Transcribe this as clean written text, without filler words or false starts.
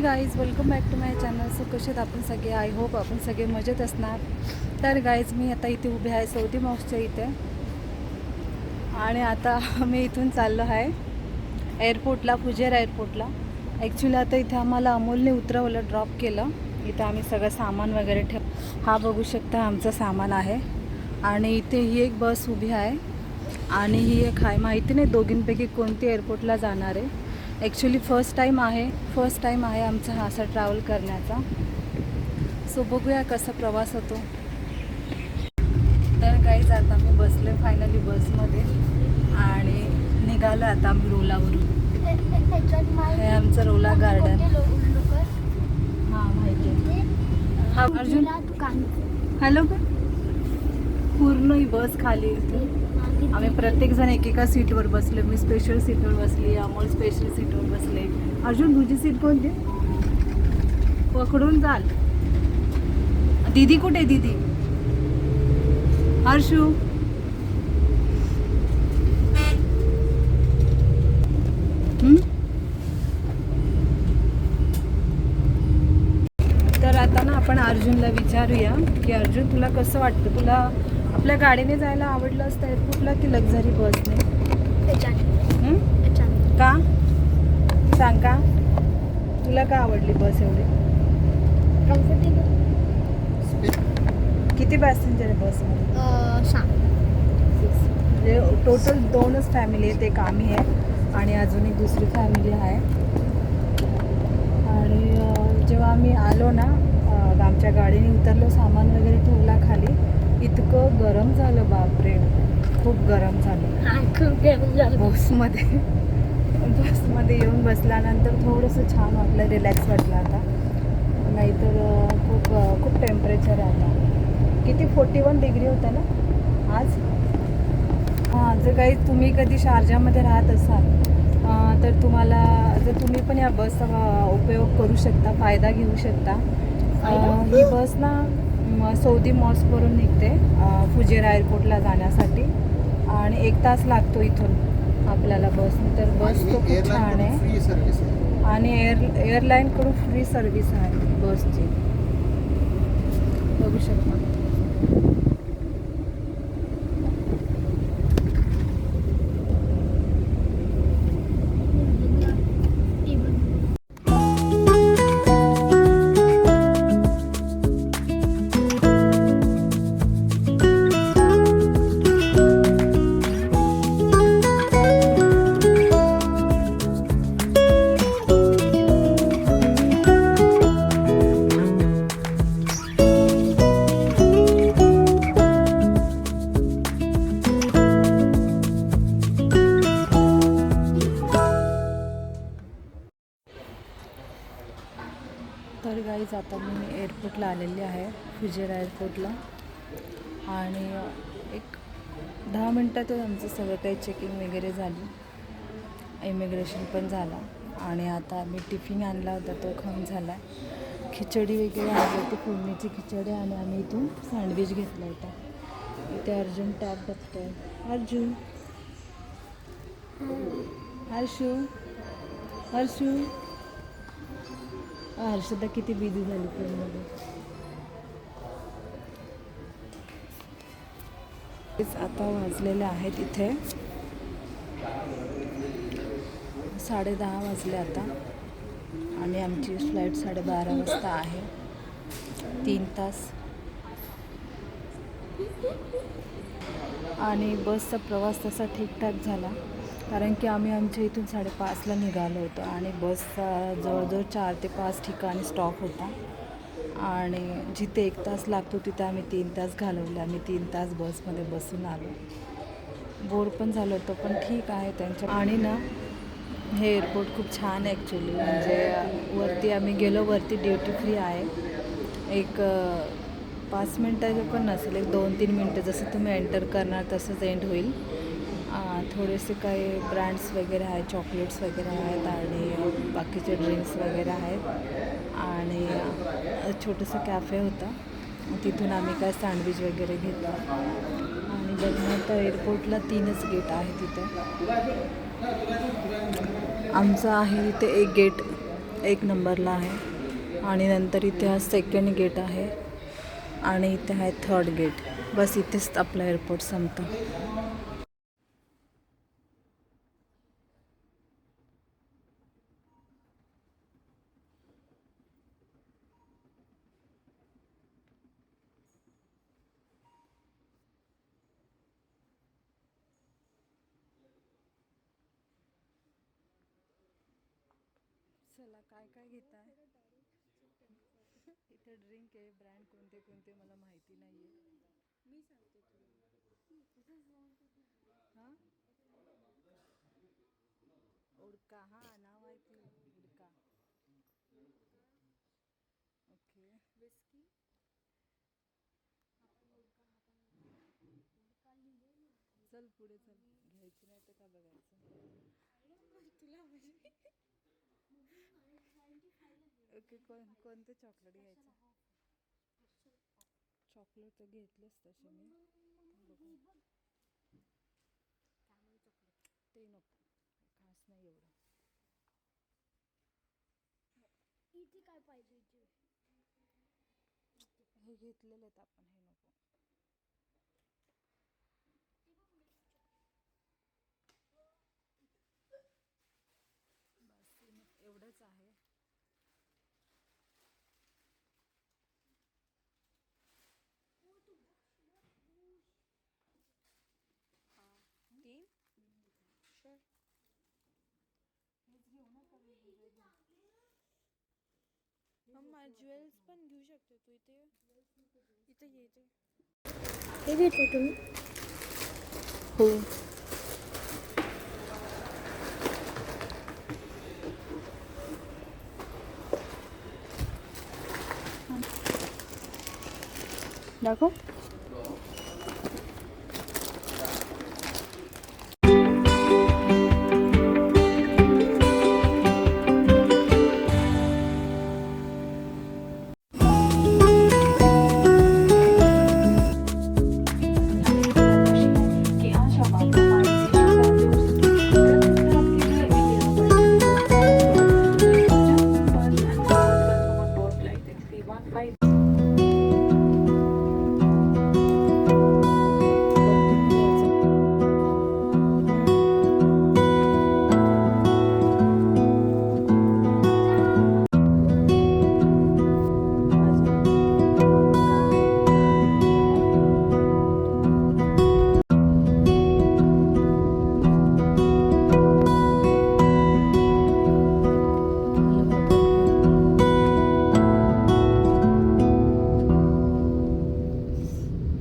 Guys, welcome back to my channel. So कसे आहेत आपण सगळे? आय होप आपण सगळे मजेत असणार. तर गाईज, मी आता इथे उभे आहे सौदी मॉस्कच्या इथे. आणि आता मी इथून चाललो आहे एअरपोर्टला, फुजेरा एअरपोर्टला. ॲक्च्युली आता इथे आम्हाला अमोलने उतरवलं, ड्रॉप केलं. इथं आम्ही सगळं सामान वगैरे हा बघू शकता आमचं सामान आहे. आणि इथे ही एक बस उभी आहे आणि ही एक आहे. माहिती नाही दोघींपैकी कोणती एअरपोर्टला जाणार आहे. ॲक्च्युली फर्स्ट टाईम आहे आमचा हा असा ट्रॅव्हल करण्याचा. सो बघूया कसा प्रवास होतो. तर काहीच आता मी बसले फायनली बसमध्ये आणि निघालो आता आम्ही रोलावरून. हे आमचं रोला गार्डन. हां माहिती आहे. हा अर्जुन हॅलो का पूर्ण ही बस खाली इथे. आम्ही प्रत्येकजण एकेका सीटवर बसले. मी स्पेशल सीटवर बसली, अमोल स्पेशल सीटवर बसले. अर्जुन तुझी सीट कोणती? पकडून चाल. दीदी कुठे? दीदी हर्षू तर आता ना आपण अर्जुनला विचारूया की अर्जुन तुला कसं वाटतं? तुला आपल्या गाडीने जायला आवडलं असतं एअरपोर्टला की लक्झरी बसने? का सांग, का तुला का आवडली बस एवढी? कम्फर्टेबल. किती पॅसेंजर आहे बसमध्ये? 6. म्हणजे टोटल 2च फॅमिली आहेत. एक आम्ही आहे आणि अजून एक दुसरी फॅमिली आहे. आणि जेव्हा आम्ही आलो ना, आमच्या गाडीने उतरलो, सामान वगैरे ठेवला खाली, इतकं गरम झालं, बापरे खूप गरम झालं. बसमध्ये येऊन बसल्यानंतर थोडंसं छान वाटलं, रिलॅक्स वाटलं. आता नाहीतर खूप टेम्परेचर आहे आता. किती 41 डिग्री होतं ना आज. हां, जर काही तुम्ही कधी शारजामध्ये राहत असाल तर तुम्हाला, जर तुम्ही पण या बसचा उपयोग करू शकता, फायदा घेऊ शकता. ही बस ना सौदी मॉस्कवरून निघते फुजेरा एअरपोर्टला जाण्यासाठी आणि 1 तास लागतो इथून आपल्याला बसने. तर बस तो खूप छान आहे आणि एअरलाईनकडून फ्री सर्विस आहे बसची, बघू शकता. तर गाईज, आता मी एअरपोर्टला आलेली आहे, फुजेरा एअरपोर्टला. आणि एक 10 मिनटातच आमचं सगळं काही चेकिंग वगैरे झाली, इमिग्रेशन पण झाला. आणि आता आम्ही टिफिन आणला होता, तो खाऊन झाला. खिचडी वगैरे आणली होती, फोडणीची खिचडी. आणि आम्ही इथून सँडविच घेतला होता. इथे अर्जुन टॅब बघतोय. अर्जुन, हर्षू हर्षदा किती बिझी झाली फोनमध्ये. आता वाजलेले आहेत इथे 10:30 वाजले आता. आणि आमची फ्लाईट 12:30 वाजता आहे. 3 तास. आणि बसचा प्रवास तसा ठीकठाक झाला, कारण की आम्ही आमच्या इथून 5:30ला निघालो होतो आणि बसचा जवळजवळ 4 ते 5 ठिकाणी स्टॉप होता. आणि जिथे 1 तास लागतो तिथे आम्ही 3 तास घालवले. आम्ही 3 तास बसमध्ये बसून आलो. बोर पण झालं होतं, पण ठीक आहे त्यांच्या. आणि ना हे एअरपोर्ट खूप छान आहे ॲक्च्युली. म्हणजे वरती आम्ही गेलो, वरती ड्युटी फ्री आहे. एक 5 मिनटाचं पण नसेल, एक 2-3 मिनटं. जसं तुम्ही एंटर करणार तसंच एंड होईल. थोडेसे काही ब्रँड्स वगैरे आहेत, चॉकलेट्स वगैरे आहेत आणि बाकीचे ड्रिंक्स वगैरे आहेत. आणि छोटंसं कॅफे होतं, तिथून आम्ही काय सँडविच वगैरे घेतलं. आणि बघण्यात एअरपोर्टला 3च गेट आहे तिथे. आमचं आहे इथे एक गेट एक नंबरला आहे. आणि नंतर इथे हा सेकंड गेट आहे आणि इथे आहे थर्ड गेट. बस इथेच आपला एअरपोर्ट संपतं. चला काय काय घेताय? इथे ड्रिंक आहे. ब्रँड कोणते कोणते मला माहिती नाही आहे. मी सांगते तुला. हां उडका. हां नाव ऐकलं उडका. ओके. विस्की. चल पुढे चल. घ्यायची नाही तर का बघायचं. तुला ओके. कोणते चॉकलेट घ्यायचं? चॉकलेट तर घेतलेच तसे मी. बघू. ते नको. खास नाही एवढं. इथे काय पाहिजे इथे? हे घेतलेले आहेत आपण. हे नको. बस एवढंच आहे. तीन शुअर. हेच घेऊ ना का वेगवेगळे घेऊ? मम्मा ज्वेल्स पण घेऊ शकते तू. इथे इथे ये इथे. हे घेतो तुम्ही. हो. दाखव.